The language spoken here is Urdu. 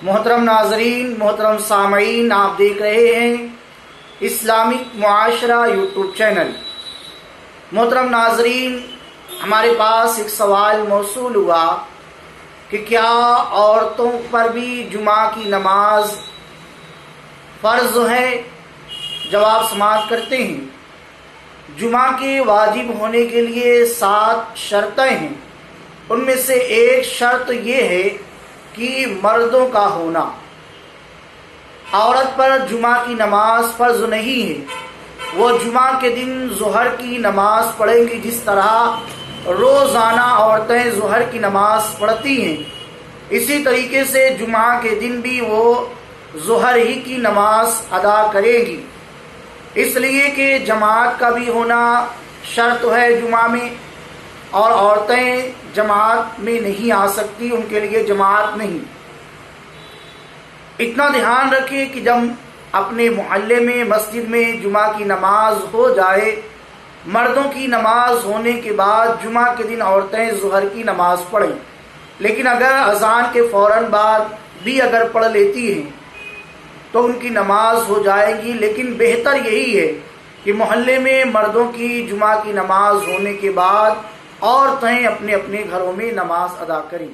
محترم ناظرین، محترم سامعین، آپ دیکھ رہے ہیں اسلامک معاشرہ یوٹیوب چینل۔ محترم ناظرین، ہمارے پاس ایک سوال موصول ہوا کہ کیا عورتوں پر بھی جمعہ کی نماز فرض ہے؟ جواب سماعت کرتے ہیں۔ جمعہ کے واجب ہونے کے لیے 7 شرطیں ہیں۔ ان میں سے ایک شرط یہ ہے کہ مردوں کا ہونا۔ عورت پر جمعہ کی نماز فرض نہیں ہے۔ وہ جمعہ کے دن ظہر کی نماز پڑھیں گی، جس طرح روزانہ عورتیں ظہر کی نماز پڑھتی ہیں، اسی طریقے سے جمعہ کے دن بھی وہ ظہر ہی کی نماز ادا کرے گی، اس لیے کہ جماعت کا بھی ہونا شرط ہے جمعہ میں، اور عورتیں جماعت میں نہیں آ سکتی، ان کے لیے جماعت نہیں۔ اتنا دھیان رکھیں کہ جب اپنے محلے میں مسجد میں جمعہ کی نماز ہو جائے، مردوں کی نماز ہونے کے بعد جمعہ کے دن عورتیں ظہر کی نماز پڑھیں، لیکن اگر اذان کے فوراً بعد بھی اگر پڑھ لیتی ہیں تو ان کی نماز ہو جائے گی، لیکن بہتر یہی ہے کہ محلے میں مردوں کی جمعہ کی نماز ہونے کے بعد عورتیں اپنے اپنے گھروں میں نماز ادا کریں۔